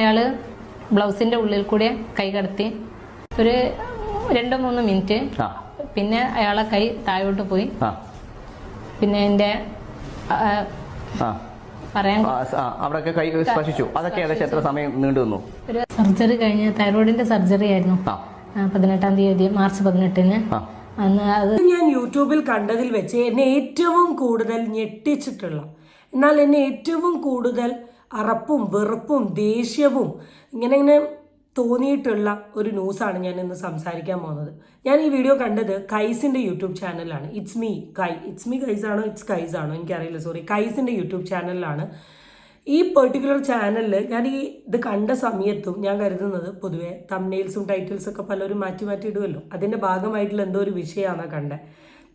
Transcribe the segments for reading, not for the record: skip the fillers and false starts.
അയാൾ ബ്ലൗസിൻ്റെ ഉള്ളിൽ കൂടെ കൈ കടത്തി ഒരു 2-3 മിനിറ്റ്. പിന്നെ അയാളെ കൈ താഴോട്ട് പോയി. പിന്നെ എൻ്റെ പറയാൻ അവിടെയൊക്കെ കൈ സ്പർശിച്ചു. അതൊക്കെ ഏകദേശം എത്ര സമയം നീണ്ടു നിന്നു? ഒരു സർജറി കഴിഞ്ഞ് തൈറോയിഡിന്റെ സർജറി ആയിരുന്നു 18-ാം തീയതി മാർച്ച് 18-ന്. അന്ന് അത് ഞാൻ യൂട്യൂബിൽ കണ്ടതിൽ വെച്ച് എന്നെ ഏറ്റവും കൂടുതൽ ഞെട്ടിച്ചിട്ടുള്ള, എന്നാൽ എന്നെ ഏറ്റവും കൂടുതൽ അറപ്പും വെറുപ്പും ദേഷ്യവും ഇങ്ങനെ തോന്നിയിട്ടുള്ള ഒരു ന്യൂസാണ് ഞാൻ ഇന്ന് സംസാരിക്കാൻ പോകുന്നത്. ഞാൻ ഈ വീഡിയോ കണ്ടത് കൈസിൻ്റെ യൂട്യൂബ് ചാനലാണ്. ഇറ്റ്സ് മീ കൈസ് ആണോ ഇറ്റ്സ് കൈസ് ആണോ എനിക്കറിയില്ല, സോറി. കൈസിൻ്റെ യൂട്യൂബ് ചാനലിലാണ്. ഈ പെർട്ടിക്കുലർ ചാനലിൽ ഞാൻ ഇത് കണ്ട സമയത്തും ഞാൻ കരുതുന്നത് പൊതുവെ തംബ്നെയിൽസും ടൈറ്റിൽസൊക്കെ പലരും മാറ്റി ഇടുമല്ലോ, അതിൻ്റെ ഭാഗമായിട്ടുള്ള എന്തോ ഒരു വിഷയമാണ് കണ്ടത്.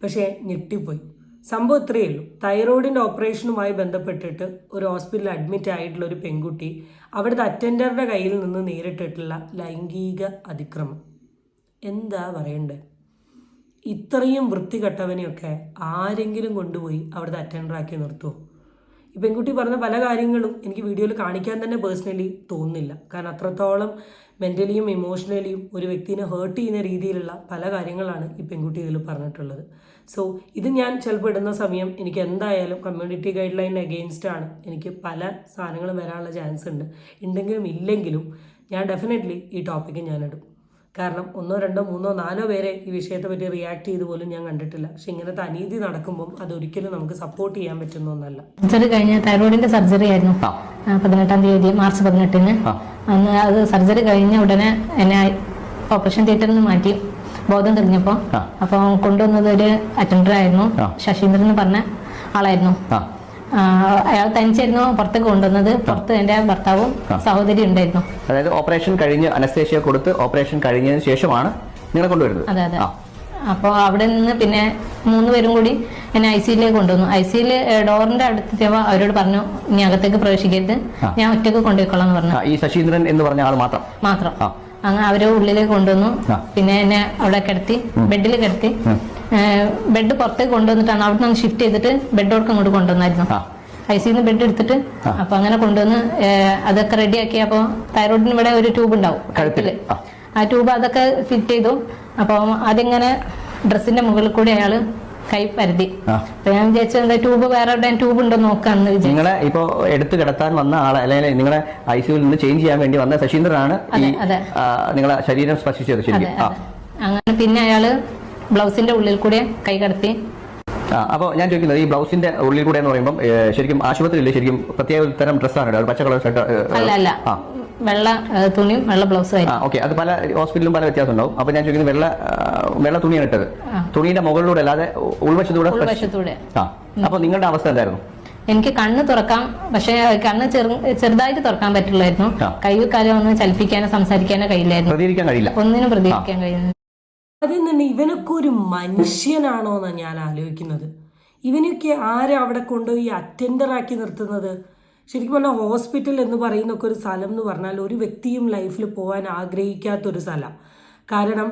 പക്ഷേ ഞെട്ടിപ്പോയി. സംഭവം ഇത്രയേ ഉള്ളൂ. തൈറോയിഡിൻ്റെ ഓപ്പറേഷനുമായി ബന്ധപ്പെട്ടിട്ട് ഒരു ഹോസ്പിറ്റലിൽ അഡ്മിറ്റ് ആയിട്ടുള്ള ഒരു പെൺകുട്ടി അവിടുത്തെ അറ്റൻഡറുടെ കയ്യിൽ നിന്ന് നേരിട്ടിട്ടുള്ള ലൈംഗിക അതിക്രമം. എന്താ പറയണ്ടേ? ഇത്രയും വൃത്തികെട്ടവനെയൊക്കെ ആരെങ്കിലും കൊണ്ടുപോയി അവിടുത്തെ അറ്റൻഡറാക്കി നിർത്തുമോ? ഈ പെൺകുട്ടി പറഞ്ഞ പല കാര്യങ്ങളും എനിക്ക് വീഡിയോയിൽ കാണിക്കാൻ തന്നെ പേഴ്സണലി തോന്നുന്നില്ല. കാരണം അത്രത്തോളം മെൻ്റലിയും ഇമോഷണലിയും ഒരു വ്യക്തിനെ ഹേർട്ട് ചെയ്യുന്ന രീതിയിലുള്ള പല കാര്യങ്ങളാണ് ഈ പെൺകുട്ടി ഇതിൽ പറഞ്ഞിട്ടുള്ളത്. സോ ഇത് ഞാൻ ചിലപ്പോൾ ഇടുന്ന സമയം എനിക്ക് എന്തായാലും കമ്മ്യൂണിറ്റി ഗൈഡ് ലൈൻ അഗെയിൻസ്റ്റ് ആണ്. എനിക്ക് പല സാധനങ്ങളും വരാനുള്ള ചാൻസ് ഉണ്ടെങ്കിലും ഇല്ലെങ്കിലും ഞാൻ ഡെഫിനറ്റ്ലി ഈ ടോപ്പിക്ക് ഞാൻ ഇടും. കാരണം 1, 2, 3, 4 പേരെ ഈ വിഷയത്തെ പറ്റി റിയാക്ട് ചെയ്ത് പോലും ഞാൻ കണ്ടിട്ടില്ല. പക്ഷെ ഇങ്ങനത്തെ അനീതി നടക്കുമ്പോൾ അതൊരിക്കലും നമുക്ക് സപ്പോർട്ട് ചെയ്യാൻ പറ്റുന്ന ഒന്നല്ല. സർജറി കഴിഞ്ഞ തൈറോയിഡിന്റെ സർജറി ആയിരുന്നു 18-ാം തീയതി മാർച്ച് 18-ന്. അന്ന് അത് സർജറി കഴിഞ്ഞ ഉടനെ എന്നെ ഓപ്പറേഷൻ തിയേറ്ററിൽ നിന്ന് മാറ്റി ബോധം തെളിഞ്ഞപ്പോൾ. അപ്പോൾ കൊണ്ടുവന്നത് ഒരു അറ്റൻഡർ ആയിരുന്നു, ശശീന്ദ്രൻ എന്ന് പറഞ്ഞ ആളായിരുന്നു. അയാൾ തനിച്ചായിരുന്നു പുറത്തേക്ക് കൊണ്ടുവന്നത്. പുറത്ത് എൻ്റെ ഭർത്താവും സഹോദരി ഉണ്ടായിരുന്നു. അതായത് ഓപ്പറേഷൻ കഴിഞ്ഞ് അനസ്തേഷ്യ കൊടുത്ത് ഓപ്പറേഷൻ കഴിഞ്ഞതിന് ശേഷമാണ് നിങ്ങളെ കൊണ്ടുവരുന്നത്? അതെ. അപ്പോൾ അവിടെ നിന്ന് പിന്നെ 3 പേരും കൂടി എന്നെ ICUലേക്ക് കൊണ്ടുവന്നു. ICUയിൽ ഡോറിന്റെ അടുത്തെത്തിയപ്പോൾ അവരോട് പറഞ്ഞു, ഇനി അകത്തേക്ക് പ്രവേശിക്കരുത്, ഞാൻ ഒറ്റയ്ക്ക് കൊണ്ടുപോയിക്കൊള്ളാം എന്ന് പറഞ്ഞു. ഈ ശശീന്ദ്രൻ എന്ന് പറഞ്ഞ ആൾ മാത്രം അങ്ങനെ അവരെ ഉള്ളിലേക്ക് കൊണ്ടുവന്നു. പിന്നെ എന്നെ അവിടെ കിടത്തി, ബെഡിൽ കിടത്തി. ബെഡ് പുറത്തേക്ക് കൊണ്ടുവന്നിട്ടാണ് അവിടെ നിന്ന് ഷിഫ്റ്റ് ചെയ്തിട്ട് ബെഡോടൊക്കെ അങ്ങോട്ട് കൊണ്ടുവന്നായിരുന്നു. ICUന്ന് ബെഡ് എടുത്തിട്ട്. അപ്പൊ അങ്ങനെ കൊണ്ടുവന്ന് അതൊക്കെ റെഡിയാക്കി. അപ്പോൾ തൈറോയിഡിന് ഇവിടെ ഒരു ട്യൂബ് ഉണ്ടാവും കഴുത്തില്. ആ ട്യൂബ് അതൊക്കെ ഫിറ്റ് ചെയ്തു. അപ്പോൾ അതിങ്ങനെ ഡ്രസ്സിന്റെ മുകളിൽ കൂടി അയാള് കൈ പരതി. അപ്പൊ ഞാൻ വിചാരിച്ചു എന്താ ട്യൂബ് വേറെ എവിടെ ട്യൂബ് ഉണ്ടോ നോക്കാന്ന് വിചാരിച്ചു. നിങ്ങളെ ഇപ്പൊ എടുത്ത് കിടത്താൻ വന്ന ആളെ, അല്ലെങ്കിൽ നിങ്ങളെ ICUവിൽ നിന്ന് ചേഞ്ച് ചെയ്യാൻ വേണ്ടി വന്ന ശശീന്ദ്രനാണ് നിങ്ങളെ ശരീരം സ്പർശിച്ചത്? അങ്ങനെ പിന്നെ അയാള് ബ്ലൗസിന്റെ ഉള്ളിൽ കൂടെ കൈ കടത്തി. അപ്പോൾ ഞാൻ ചോദിക്കുന്നത്, ഈ ബ്ലൗസിന്റെ ഉള്ളിൽ കൂടെ എന്ന് പറയുമ്പോൾ ശരിക്കും ആശുപത്രിയിലെ ശരിക്കും പ്രത്യേക തരം ഡ്രസ്സാണ്, പച്ച കളർ ഷർട്ട് അല്ല, വെള്ള തുണിയും വെള്ള ബ്ലൗസും ആയിരുന്നു. ഓക്കെ, അത് പല ഹോസ്പിറ്റലിലും പല വ്യത്യാസം ഉണ്ടാവും. അപ്പൊ ഞാൻ ചോദിക്കുന്നത്, വെള്ള തുണിയാണ് ഇട്ടത്, തുണിയുടെ മുകളിലൂടെ അല്ലാതെ ഉൾവശത്തൂടെ. അപ്പൊ നിങ്ങളുടെ അവസ്ഥ എന്തായിരുന്നു? എനിക്ക് കണ്ണ് തുറക്കാം, പക്ഷെ കണ്ണ് ചെറുതായിട്ട് തുറക്കാൻ പറ്റുള്ളായിരുന്നു. കൈയും കാലം ഒന്നും ചലിപ്പിക്കാനോ സംസാരിക്കാനോ കഴിയില്ലായിരുന്നു. പ്രതികരിക്കാൻ കഴിയില്ല, ഒന്നിനും പ്രതികരിക്കാൻ കഴിയുന്നു. അതിൽ നിന്ന് ഇവനൊക്കെ ഒരു മനുഷ്യനാണോ എന്നാണ് ഞാൻ ആലോചിക്കുന്നത്. ഇവനൊക്കെ ആരാ അവിടെ കൊണ്ടുപോയി അറ്റൻഡറാക്കി നിർത്തുന്നത്? ശരിക്കും പറഞ്ഞാൽ ഹോസ്പിറ്റൽ എന്ന് പറയുന്നൊക്കെ ഒരു സ്ഥലം എന്ന് പറഞ്ഞാൽ ഒരു വ്യക്തിയും ലൈഫിൽ പോകാൻ ആഗ്രഹിക്കാത്തൊരു സ്ഥലം. കാരണം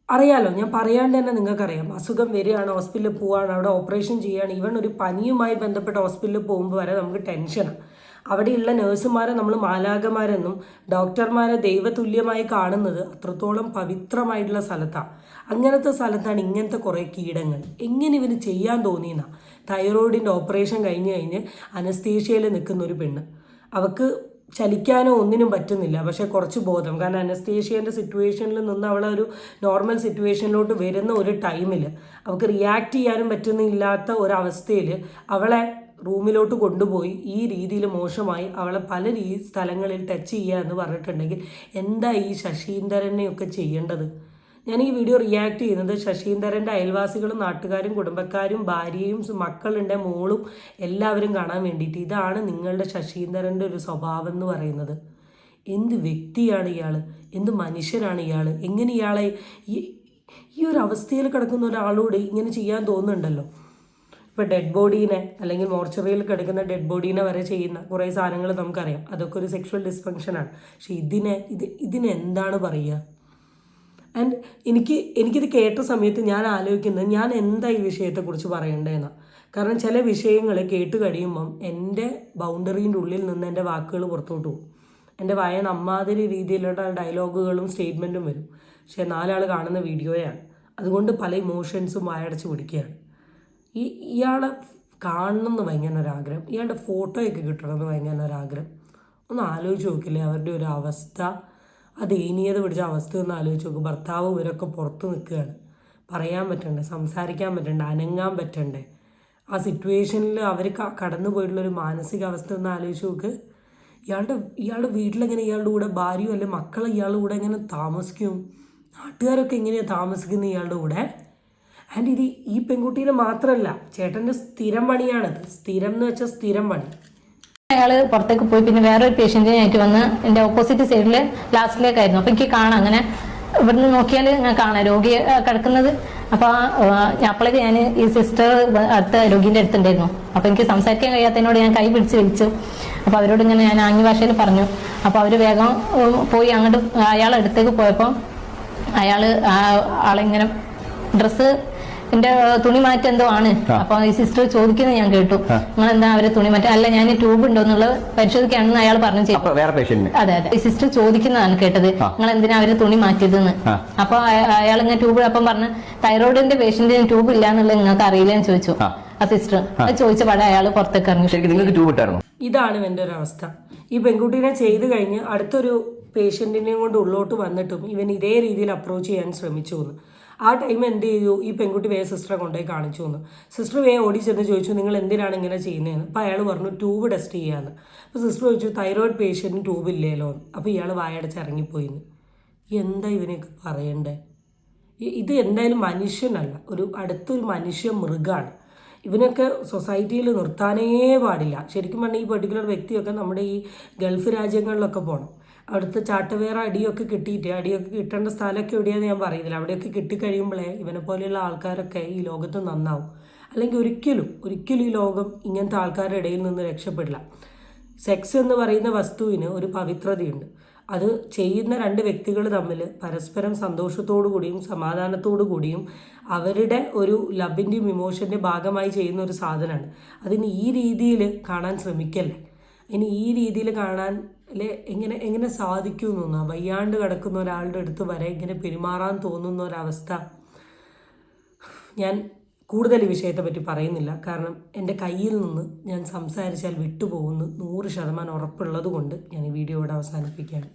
അറിയാലോ, ഞാൻ പറയാണ്ട് തന്നെ നിങ്ങൾക്കറിയാം, അസുഖം വരികയാണ്, ഹോസ്പിറ്റലിൽ പോവുകയാണ്, അവിടെ ഓപ്പറേഷൻ ചെയ്യുകയാണ്. ഈവൻ ഒരു പനിയുമായി ബന്ധപ്പെട്ട ഹോസ്പിറ്റലിൽ പോകുമ്പോൾ വരെ നമുക്ക് ടെൻഷനാണ്. അവിടെയുള്ള നഴ്സുമാരെ നമ്മൾ മാലാഖമാരെന്നും ഡോക്ടർമാരെ ദൈവതുല്യമായി കാണുന്നത് അത്രത്തോളം പവിത്രമായിട്ടുള്ള സ്ഥലത്താണ്. അങ്ങനത്തെ സ്ഥലത്താണ് ഇങ്ങനത്തെ കുറേ കീടങ്ങൾ. എങ്ങനെ ഇവന് ചെയ്യാൻ തോന്നിയെന്നാ? തൈറോയിഡിൻ്റെ ഓപ്പറേഷൻ കഴിഞ്ഞ് അനസ്തേഷ്യയിൽ നിൽക്കുന്ന ഒരു പെണ്ണ്, അവൾക്ക് ചലിക്കാനോ ഒന്നിനും പറ്റുന്നില്ല, പക്ഷേ കുറച്ച് ബോധം. കാരണം അനസ്തേഷ്യൻ്റെ സിറ്റുവേഷനിൽ നിന്ന് അവളെ ഒരു നോർമൽ സിറ്റുവേഷനിലോട്ട് വരുന്ന ഒരു ടൈമിൽ അവൾക്ക് റിയാക്ട് ചെയ്യാനും പറ്റുന്നില്ലാത്ത ഒരവസ്ഥയിൽ അവളെ റൂമിലോട്ട് കൊണ്ടുപോയി ഈ രീതിയിൽ മോശമായി അവളെ പല സ്ഥലങ്ങളിൽ ടച്ച് ചെയ്യുക എന്ന് പറഞ്ഞിട്ടുണ്ടെങ്കിൽ എന്താ ഈ ശശീന്ദ്രനെയൊക്കെ ചെയ്യേണ്ടത്? ഞാൻ ഈ വീഡിയോ റിയാക്ട് ചെയ്യുന്നത് ശശീന്ദ്രൻ്റെ അയൽവാസികളും നാട്ടുകാരും കുടുംബക്കാരും ഭാര്യയും മക്കളുടെ മോളും എല്ലാവരും കാണാൻ വേണ്ടിയിട്ട്. ഇതാണ് നിങ്ങളുടെ ശശീന്ദ്രൻ്റെ ഒരു സ്വഭാവം എന്ന് പറയുന്നത്. എന്ത് വ്യക്തിയാണ് ഇയാൾ? എന്ത് മനുഷ്യനാണ് ഇയാൾ? എങ്ങനെ ഇയാളെ ഈ ഒരു അവസ്ഥയിൽ കിടക്കുന്ന ഒരാളോട് ഇങ്ങനെ ചെയ്യാൻ തോന്നുന്നുണ്ടല്ലോ? ഇപ്പോൾ ഡെഡ് ബോഡീനെ അല്ലെങ്കിൽ മോർച്ചറിയിൽ കിടക്കുന്ന ഡെഡ് ബോഡീനെ വരെ ചെയ്യുന്ന കുറേ സാധനങ്ങൾ നമുക്കറിയാം. അതൊക്കെ ഒരു സെക്ഷൽ ഡിസ്ഫങ്ഷനാണ്. പക്ഷേ ഇതിനെ എന്താണ് പറയുക? ആൻഡ് എനിക്കിത് കേട്ട സമയത്ത് ഞാൻ ആലോചിക്കുന്നത്, ഞാൻ എന്താ ഈ വിഷയത്തെക്കുറിച്ച് പറയേണ്ടതെന്നാണ്. കാരണം ചില വിഷയങ്ങൾ കേട്ട് കഴിയുമ്പം എൻ്റെ ബൗണ്ടറീൻ്റെ ഉള്ളിൽ നിന്ന് എൻ്റെ വാക്കുകൾ പുറത്തോട്ട് പോകും. എൻ്റെ വായന അമ്മാതിരി രീതിയിലുള്ള ഡയലോഗുകളും സ്റ്റേറ്റ്മെൻറ്റും വരും. പക്ഷേ 4 ആൾ കാണുന്ന വീഡിയോയാണ്. അതുകൊണ്ട് പല ഇമോഷൻസും വായടച്ച് പിടിക്കുകയാണ്. ഇയാളെ കാണണമെന്ന് ഭയങ്കര ഒരാഗ്രഹം, ഇയാളുടെ ഫോട്ടോയൊക്കെ കിട്ടണമെന്ന് ഭയങ്കര ഒരാഗ്രഹം. ഒന്ന് ആലോചിച്ച് നോക്കില്ലേ അവരുടെ ഒരു അവസ്ഥ, ആ ദയനീയത പിടിച്ച അവസ്ഥ ഒന്ന് ആലോചിച്ച് നോക്കും. ഭർത്താവ് ഇവരൊക്കെ പുറത്ത് നിൽക്കുകയാണ്, പറയാൻ പറ്റണ്ടേ, സംസാരിക്കാൻ പറ്റണ്ടേ, അനങ്ങാൻ പറ്റണ്ടേ. ആ സിറ്റുവേഷനിൽ അവർ കടന്നു പോയിട്ടുള്ളൊരു മാനസികാവസ്ഥ ഒന്ന് ആലോചിച്ച് നോക്ക്. ഇയാളുടെ വീട്ടിലെങ്ങനെ ഇയാളുടെ കൂടെ ഭാര്യയോ അല്ലെ മക്കളെ ഇയാളുടെ കൂടെ എങ്ങനെ താമസിക്കും, നാട്ടുകാരൊക്കെ എങ്ങനെയാണ് താമസിക്കുന്നത് ഇയാളുടെ കൂടെ. ആൻഡ് ഇത് ഈ പെൺകുട്ടീനെ മാത്രമല്ല, ചേട്ടൻ്റെ സ്ഥിരം പണിയാണത്. സ്ഥിരം എന്ന് വെച്ചാൽ സ്ഥിരം പണി. അയാള് പുറത്തേക്ക് പോയി പിന്നെ വേറൊരു പേഷ്യന്റിനായിട്ട് വന്ന് എൻ്റെ ഓപ്പോസിറ്റ് സൈഡിൽ ലാസ്റ്റിലേക്കായിരുന്നു. അപ്പൊ എനിക്ക് കാണാം, അങ്ങനെ ഇവിടുന്ന് നോക്കിയാൽ ഞാൻ കാണാം രോഗി കിടക്കുന്നത്. അപ്പൊ അപ്പോഴേക്ക് ഞാൻ ഈ സിസ്റ്റർ അടുത്ത രോഗിന്റെ അടുത്തുണ്ടായിരുന്നു. അപ്പൊ എനിക്ക് സംസാരിക്കാൻ കഴിയാത്തതിനോട് ഞാൻ കൈ പിടിച്ച് വിളിച്ചു. അപ്പൊ അവരോട് ഇങ്ങനെ ഞാൻ ആംഗ്യ ഭാഷയിൽ പറഞ്ഞു. അപ്പൊ അവര് വേഗം പോയി അങ്ങോട്ട് അയാളെ അടുത്തേക്ക് പോയപ്പോ ആളിങ്ങനെ ഡ്രസ്സ് എന്റെ തുണി മാറ്റം എന്തോ ആണ്. അപ്പൊ ഈ സിസ്റ്റർ ചോദിക്കുന്നത് ഞാൻ കേട്ടു, നിങ്ങൾ എന്താ അവരെ തുണി മാറ്റം, അല്ല ഞാൻ ട്യൂബ് ഉണ്ടോ എന്നുള്ളത് പരിശോധിക്കുകയാണെന്ന് അയാൾ പറഞ്ഞു ചെയ്തു. അതെ ഈ സിസ്റ്റർ ചോദിക്കുന്നതാണ് കേട്ടത്, നിങ്ങൾ എന്തിനാ അവരെ തുണി മാറ്റിയതെന്ന്. അപ്പൊ അയാൾ ഇങ്ങനെ ട്യൂബ്, അപ്പം പറഞ്ഞു തൈറോയിഡിന്റെ പേഷ്യന്റിന് ട്യൂബ് ഇല്ല എന്നുള്ളത് നിങ്ങൾക്ക് അറിയില്ലെന്ന് ചോദിച്ചു ആ സിസ്റ്റർ. അത് ചോദിച്ച പാടെ അയാൾ പുറത്തേക്ക് ഇറങ്ങി. ഇതാണ് എൻ്റെ ഒരു അവസ്ഥ. ഈ പെൺകുട്ടീനെ ചെയ്ത് കഴിഞ്ഞ് അടുത്തൊരു പേഷ്യന്റിനെയും കൊണ്ട് ഉള്ളോട്ട് വന്നിട്ടും ഇവൻ ഇതേ രീതിയിൽ അപ്രോച്ച് ചെയ്യാൻ ശ്രമിച്ചു എന്ന്. ആ ടൈം എന്ത് ചെയ്തു, ഈ പെൺകുട്ടി സിസ്റ്ററെ കൊണ്ടുപോയി കാണിച്ചു എന്ന്. സിസ്റ്റർ ഓടി ചെന്ന് ചോദിച്ചു, നിങ്ങൾ എന്തിനാണ് ഇങ്ങനെ ചെയ്യുന്നതെന്ന്. അപ്പോൾ അയാൾ പറഞ്ഞു ട്യൂബ് ടെസ്റ്റ് ചെയ്യാന്ന്. അപ്പോൾ സിസ്റ്റർ ചോദിച്ചു തൈറോയിഡ് പേഷ്യൻറ്റിന് ട്യൂബ് ഇല്ലല്ലോ. അപ്പോൾ ഇയാൾ വായടച്ച് ഇറങ്ങിപ്പോയിന്ന്. എന്താ ഇവനെയൊക്കെ പറയണ്ടേ? ഇത് എന്തായാലും മനുഷ്യനല്ല, അടുത്തൊരു മനുഷ്യ മൃഗമാണ്. ഇവനൊക്കെ സൊസൈറ്റിയിൽ നിർത്താനേ പാടില്ല. ശരിക്കും പറഞ്ഞാൽ ഈ പെർട്ടിക്കുലർ വ്യക്തിയൊക്കെ നമ്മുടെ ഈ ഗൾഫ് രാജ്യങ്ങളിലൊക്കെ പോകണം. അവിടുത്തെ ചാട്ടവേറെ അടിയൊക്കെ കിട്ടേണ്ട സ്ഥലമൊക്കെ എവിടെയാണെന്ന് ഞാൻ പറയുന്നില്ല. അവിടെയൊക്കെ കിട്ടിക്കഴിയുമ്പോഴേ ഇവനെ പോലെയുള്ള ആൾക്കാരൊക്കെ ഈ ലോകത്ത് നന്നാവും. അല്ലെങ്കിൽ ഒരിക്കലും ഈ ലോകം ഇങ്ങനത്തെ ആൾക്കാരുടെ ഇടയിൽ നിന്ന് രക്ഷപ്പെടില്ല. സെക്സ് എന്ന് പറയുന്ന വസ്തുവിന് ഒരു പവിത്രതയുണ്ട്. അത് ചെയ്യുന്ന 2 വ്യക്തികൾ തമ്മിൽ പരസ്പരം സന്തോഷത്തോടു കൂടിയും സമാധാനത്തോടു കൂടിയും അവരുടെ ഒരു ലവിൻ്റെയും ഇമോഷൻ്റെയും ഭാഗമായി ചെയ്യുന്ന ഒരു സാധനമാണ്. അതിന് ഈ രീതിയിൽ കാണാൻ ശ്രമിക്കല്ലേ. ഇനി ഈ രീതിയിൽ കാണാൻ എങ്ങനെ സാധിക്കുമെന്ന് തോന്നുക. വയ്യാണ്ട് കിടക്കുന്ന ഒരാളുടെ അടുത്ത് വരെ ഇങ്ങനെ പെരുമാറാൻ തോന്നുന്ന ഒരവസ്ഥ. ഞാൻ കൂടുതൽ ഈ വിഷയത്തെ പറ്റി പറയുന്നില്ല, കാരണം എൻ്റെ കയ്യിൽ നിന്ന് ഞാൻ സംസാരിച്ചാൽ വിട്ടുപോകുന്നു 100% ഉറപ്പുള്ളത് കൊണ്ട് ഞാൻ ഈ വീഡിയോ ഇവിടെ അവസാനിപ്പിക്കുകയാണ്.